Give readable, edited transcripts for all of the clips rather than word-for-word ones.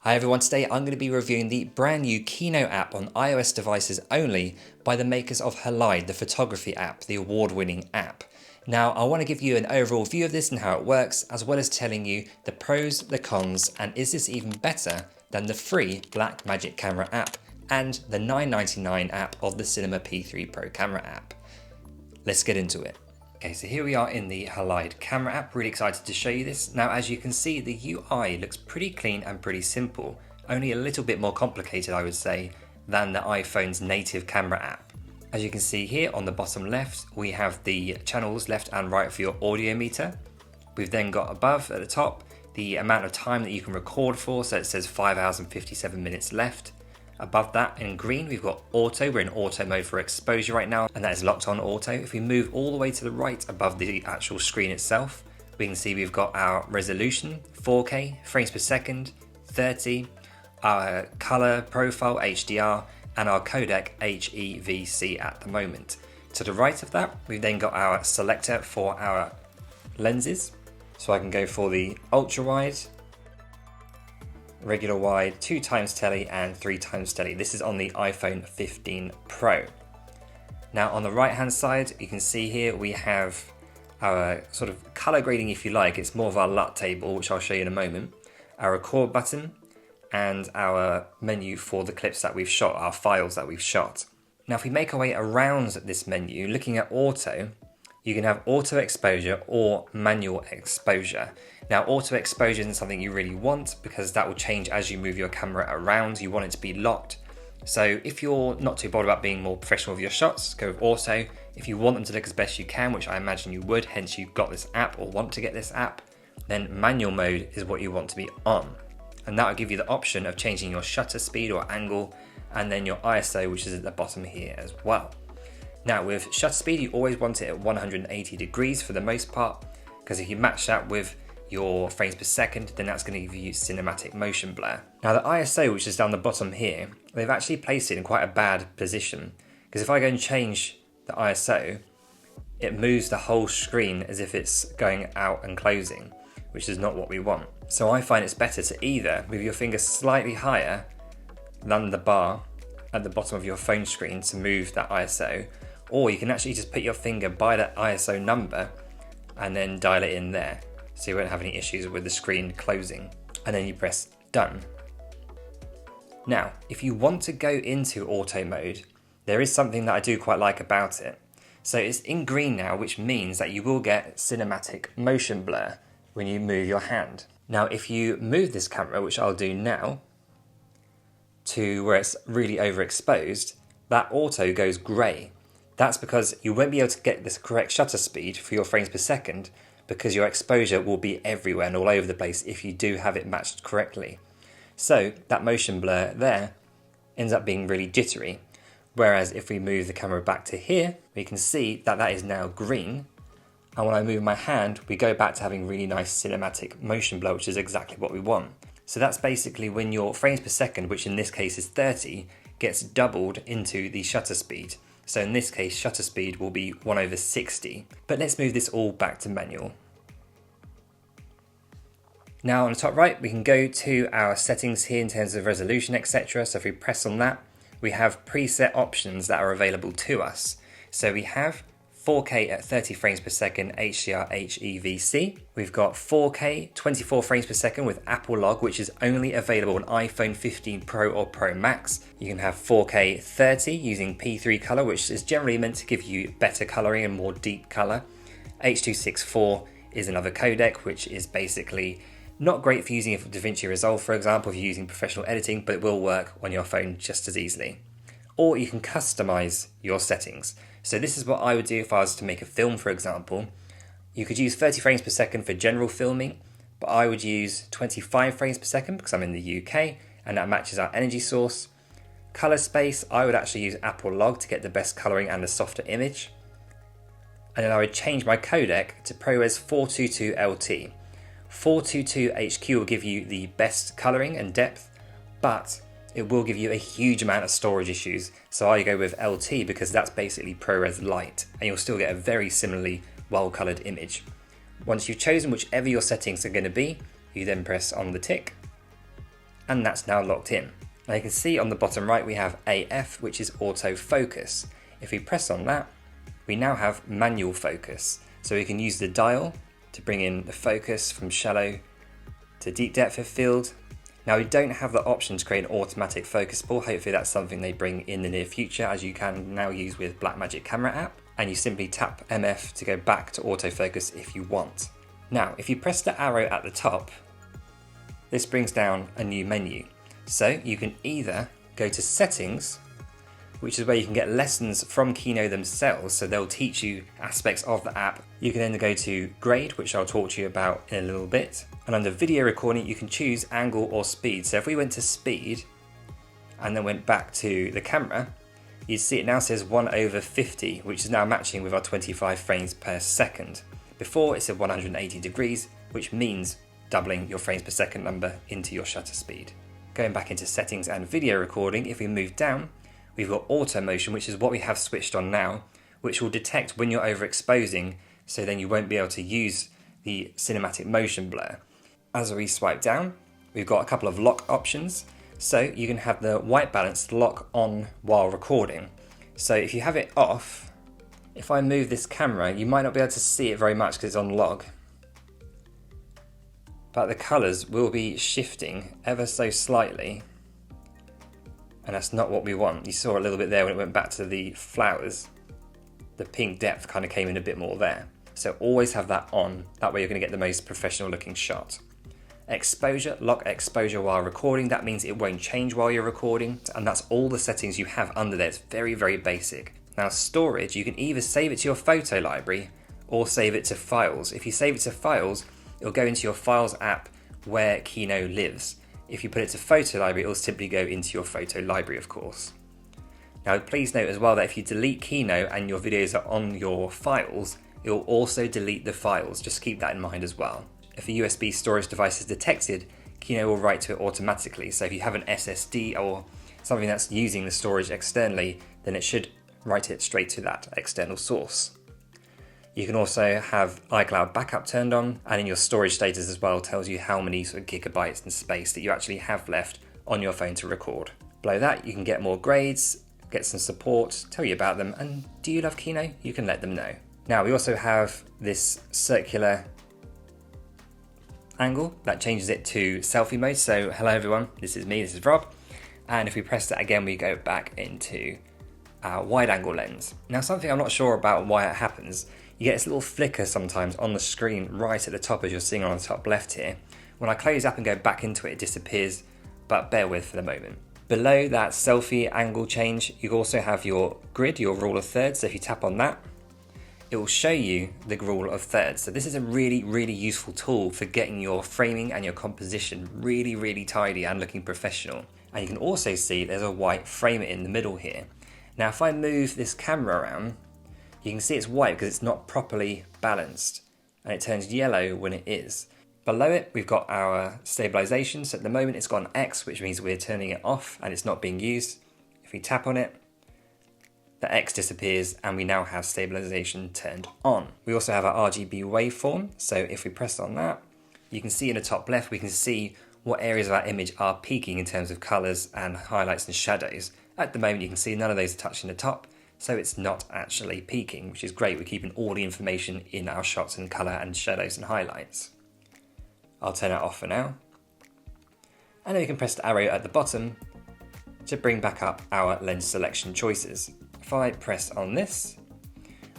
Hi everyone, today I'm going to be reviewing the brand new Kino app on iOS devices only by the makers of Halide, the photography app, the award-winning app. Now I want to give you an overall view of this and how it works, as well as telling you the pros, the cons, and is this even better than the free Blackmagic camera app and the $9.99 app of the Cinema P3 Pro camera app. Let's get into it. Okay, so here we are in the Halide camera app, really excited to show you this. Now as you can see, the UI looks pretty clean and pretty simple, only a little bit more complicated I would say than the iPhone's native camera app. As you can see here on the bottom left, we have the channels left and right for your audio meter. We've then got above at the top the amount of time that you can record for, so it says 5 hours and 57 minutes left. Above that in green we've got auto, we're in auto mode for exposure right now and that is locked on auto. If we move all the way to the right above the actual screen itself, we can see we've got our resolution, 4K, frames per second, 30, our color profile, HDR, and our codec, HEVC at the moment. To the right of that, we've then got our selector for our lenses. So I can go for the ultra wide, regular wide, 2x tele and 3x tele. This is on the iPhone 15 Pro. Now on the right hand side, you can see here we have our sort of color grading if you like. It's more of our LUT table, which I'll show you in a moment. Our record button and our menu for the clips that we've shot, our files that we've shot. Now if we make our way around this menu, looking at auto, you can have auto exposure or manual exposure. Now auto exposure isn't something you really want because that will change as you move your camera around. You want it to be locked. So if you're not too bothered about being more professional with your shots, go with auto. If you want them to look as best you can, which I imagine you would, hence you've got this app or want to get this app, then manual mode is what you want to be on. And that will give you the option of changing your shutter speed or angle and then your ISO, which is at the bottom here as well. Now with shutter speed, you always want it at 180 degrees for the most part, because if you match that with your frames per second, then that's going to give you cinematic motion blur. Now the ISO, which is down the bottom here, they've actually placed it in quite a bad position, because if I go and change the ISO, it moves the whole screen as if it's going out and closing, which is not what we want. So I find it's better to either move your finger slightly higher than the bar at the bottom of your phone screen to move that ISO, or you can actually just put your finger by that ISO number and then dial it in there, so you won't have any issues with the screen closing, and then you press done. Now if you want to go into auto mode, there is something that I do quite like about it. So it's in green now, which means that you will get cinematic motion blur when you move your hand. Now if you move this camera, which I'll do now, to where it's really overexposed, that auto goes grey. That's because you won't be able to get this correct shutter speed for your frames per second because your exposure will be everywhere and all over the place if you do have it matched correctly. So that motion blur there ends up being really jittery. Whereas if we move the camera back to here, we can see that that is now green. And when I move my hand, we go back to having really nice cinematic motion blur, which is exactly what we want. So that's basically when your frames per second, which in this case is 30, gets doubled into the shutter speed. So in this case, shutter speed will be 1/60. But let's move this all back to manual. Now on the top right, we can go to our settings here in terms of resolution, etc. So if we press on that, we have preset options that are available to us. So we have 4K at 30 frames per second, HDR, HEVC. We've got 4K, 24 frames per second with Apple Log, which is only available on iPhone 15 Pro or Pro Max. You can have 4K 30 using P3 color, which is generally meant to give you better coloring and more deep color. H.264 is another codec, which is basically not great for using DaVinci Resolve, for example, if you're using professional editing, but it will work on your phone just as easily. Or you can customize your settings. So this is what I would do if I was to make a film, for example. You could use 30 frames per second for general filming, but I would use 25 frames per second because I'm in the UK and that matches our energy source. Color space, I would actually use Apple Log to get the best coloring and a softer image. And then I would change my codec to ProRes 422 LT. 422 HQ will give you the best coloring and depth, but it will give you a huge amount of storage issues. So I go with LT because that's basically ProRes Lite, and you'll still get a very similarly well-colored image. Once you've chosen whichever your settings are going to be, you then press on the tick, and that's now locked in. Now you can see on the bottom right we have AF, which is autofocus. If we press on that, we now have manual focus. So we can use the dial to bring in the focus from shallow to deep depth of field. Now we don't have the option to create an automatic focus pull. Hopefully that's something they bring in the near future, as you can now use with Blackmagic Camera app. And you simply tap MF to go back to autofocus if you want. Now, if you press the arrow at the top, this brings down a new menu. So you can either go to settings, which is where you can get lessons from Kino themselves, so they'll teach you aspects of the app. You can then go to grade, which I'll talk to you about in a little bit. And under video recording, you can choose angle or speed. So if we went to speed and then went back to the camera, you'd see it now says 1/50, which is now matching with our 25 frames per second. Before it said 180 degrees, which means doubling your frames per second number into your shutter speed. Going back into settings and video recording, if we move down, we've got auto motion, which is what we have switched on now, which will detect when you're overexposing, so then you won't be able to use the cinematic motion blur. As we swipe down, we've got a couple of lock options. So you can have the white balance lock on while recording. So if you have it off, if I move this camera, you might not be able to see it very much because it's on log, but the colours will be shifting ever so slightly. And that's not what we want. You saw a little bit there when it went back to the flowers. The pink depth kind of came in a bit more there. So always have that on. That way you're going to get the most professional looking shot. Exposure, lock exposure while recording. That means it won't change while you're recording. And that's all the settings you have under there. It's very, very basic. Now storage, you can either save it to your photo library or save it to files. If you save it to files, it'll go into your files app where Kino lives. If you put it to photo library, it'll simply go into your photo library, of course. Now, please note as well that if you delete Kino and your videos are on your files, it will also delete the files. Just keep that in mind as well. If a USB storage device is detected, Kino will write to it automatically. So if you have an SSD or something that's using the storage externally, then it should write it straight to that external source. You can also have iCloud backup turned on, and in your storage status as well tells you how many sort of gigabytes and space that you actually have left on your phone to record. Below that, you can get more grades, get some support, tell you about them, and do you love Kino? You can let them know. Now, we also have this circular angle that changes it to selfie mode. So hello everyone, this is me, this is Rob. And if we press that again, we go back into our wide angle lens. Now, something I'm not sure about why it happens, you get this little flicker sometimes on the screen right at the top, as you're seeing on the top left here. When I close up and go back into it, it disappears, but bear with for the moment. Below that selfie angle change, you also have your grid, your rule of thirds. So if you tap on that, it will show you the rule of thirds. So this is a really, really useful tool for getting your framing and your composition really, really tidy and looking professional. And you can also see there's a white frame in the middle here. Now, if I move this camera around, you can see it's white because it's not properly balanced, and it turns yellow when it is. Below it, we've got our stabilization. So at the moment it's got an X, which means we're turning it off and it's not being used. If we tap on it, the X disappears and we now have stabilization turned on. We also have our RGB waveform. So if we press on that, you can see in the top left, we can see what areas of our image are peaking in terms of colors and highlights and shadows. At the moment, you can see none of those are touching the top, so it's not actually peaking, which is great. We're keeping all the information in our shots in color and shadows and highlights. I'll turn it off for now. And then we can press the arrow at the bottom to bring back up our lens selection choices. If I press on this,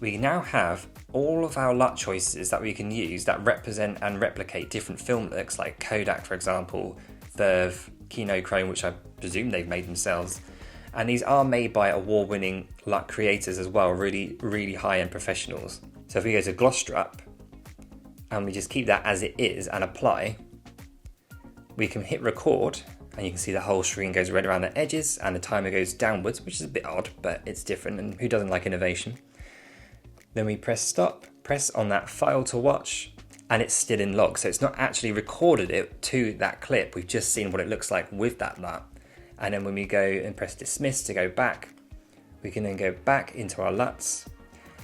we now have all of our LUT choices that we can use that represent and replicate different film looks, like Kodak, for example, Verve, Kino Chrome, which I presume they've made themselves. And these are made by award-winning LUT creators as well, really, really high-end professionals. So if we go to gloss strap, and we just keep that as it is and apply, we can hit record, and you can see the whole screen goes red around the edges and the timer goes downwards, which is a bit odd, but it's different, and who doesn't like innovation? Then we press stop, press on that file to watch, and it's still in log. So it's not actually recorded it to that clip. We've just seen what it looks like with that LUT. And then when we go and press dismiss to go back, we can then go back into our LUTs.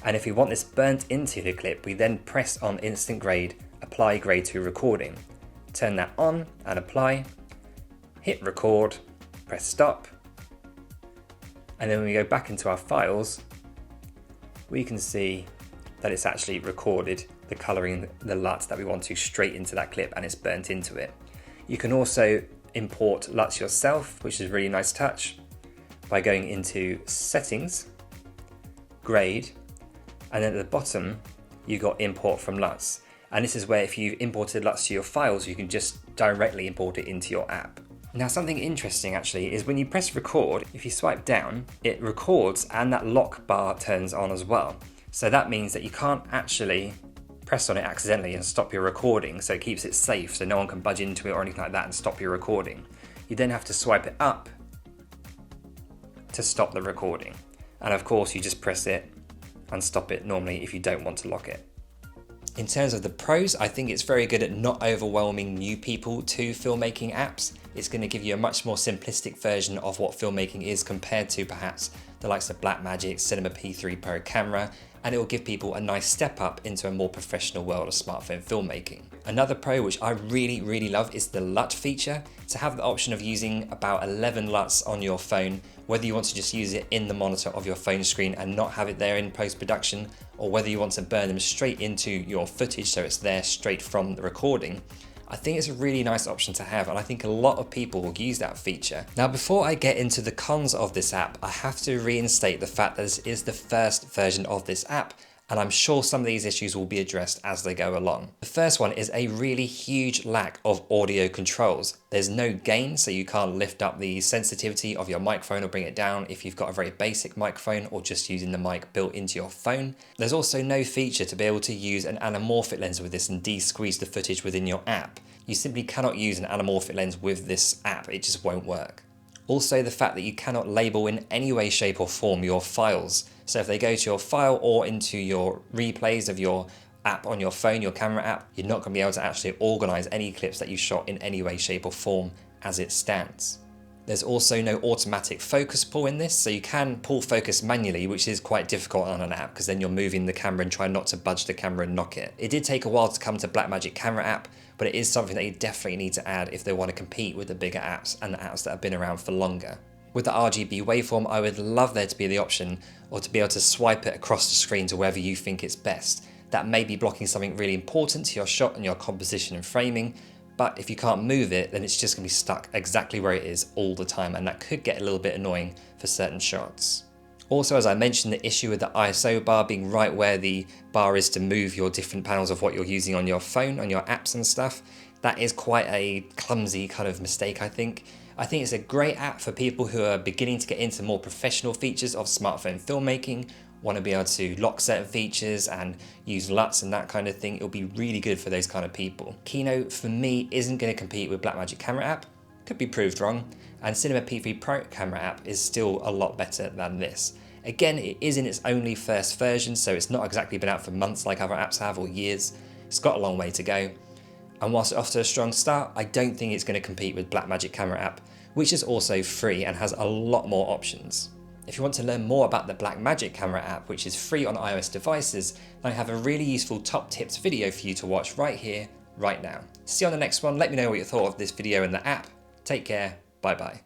And if we want this burnt into the clip, we then press on instant grade, apply grade to recording. Turn that on and apply. hit record, press stop, and then when we go back into our files, we can see that it's actually recorded the colouring, the LUT that we want to straight into that clip, and it's burnt into it. You can also import LUTs yourself, which is a really nice touch, by going into settings, grade, and then at the bottom you've got import from LUTs. And this is where if you've imported LUTs to your files, you can just directly import it into your app. Now something interesting actually is when you press record, if you swipe down, it records and that lock bar turns on as well. So that means that you can't actually press on it accidentally and stop your recording, so it keeps it safe so no one can budge into it or anything like that and stop your recording. You then have to swipe it up to stop the recording. And of course you just press it and stop it normally if you don't want to lock it. In terms of the pros, I think it's very good at not overwhelming new people to filmmaking apps. It's going to give you a much more simplistic version of what filmmaking is compared to perhaps the likes of Blackmagic, Cinema P3 Pro camera, and it will give people a nice step up into a more professional world of smartphone filmmaking. Another pro which I really love is the LUT feature. To have the option of using about 11 LUTs on your phone, whether you want to just use it in the monitor of your phone screen and not have it there in post-production, or whether you want to burn them straight into your footage so it's there straight from the recording, I think it's a really nice option to have, and I think a lot of people will use that feature. Now, before I get into the cons of this app, I have to reinstate the fact that this is the first version of this app, and I'm sure some of these issues will be addressed as they go along. The first one is a really huge lack of audio controls. There's no gain, so you can't lift up the sensitivity of your microphone or bring it down if you've got a very basic microphone or just using the mic built into your phone. There's also no feature to be able to use an anamorphic lens with this and de-squeeze the footage within your app. You simply cannot use an anamorphic lens with this app, it just won't work. Also, the fact that you cannot label in any way, shape or form your files. So if they go to your file or into your replays of your app on your phone, your camera app, you're not going to be able to actually organize any clips that you shot in any way, shape or form as it stands. There's also no automatic focus pull in this, so you can pull focus manually, which is quite difficult on an app because then you're moving the camera and trying not to budge the camera and knock it. It did take a while to come to Blackmagic camera app, but it is something that you definitely need to add if they want to compete with the bigger apps and the apps that have been around for longer. With the RGB waveform, I would love there to be the option or to be able to swipe it across the screen to wherever you think it's best. That may be blocking something really important to your shot and your composition and framing, but if you can't move it, then it's just going to be stuck exactly where it is all the time, and that could get a little bit annoying for certain shots. Also, as I mentioned, the issue with the ISO bar being right where the bar is to move your different panels of what you're using on your phone, on your apps and stuff, that is quite a clumsy kind of mistake, I think. I think it's a great app for people who are beginning to get into more professional features of smartphone filmmaking, want to be able to lock certain features and use LUTs and that kind of thing. It'll be really good for those kind of people. Kino, for me, isn't going to compete with Blackmagic camera app. Could be proved wrong. And Cinema P3 Pro camera app is still a lot better than this. Again, it is in its only first version, so it's not exactly been out for months like other apps have, or years. It's got a long way to go. And whilst it's off to a strong start, I don't think it's going to compete with Blackmagic camera app, which is also free and has a lot more options. If you want to learn more about the Blackmagic camera app, which is free on iOS devices, then I have a really useful top tips video for you to watch right here, right now. See you on the next one. Let me know what you thought of this video and the app. Take care. Bye bye.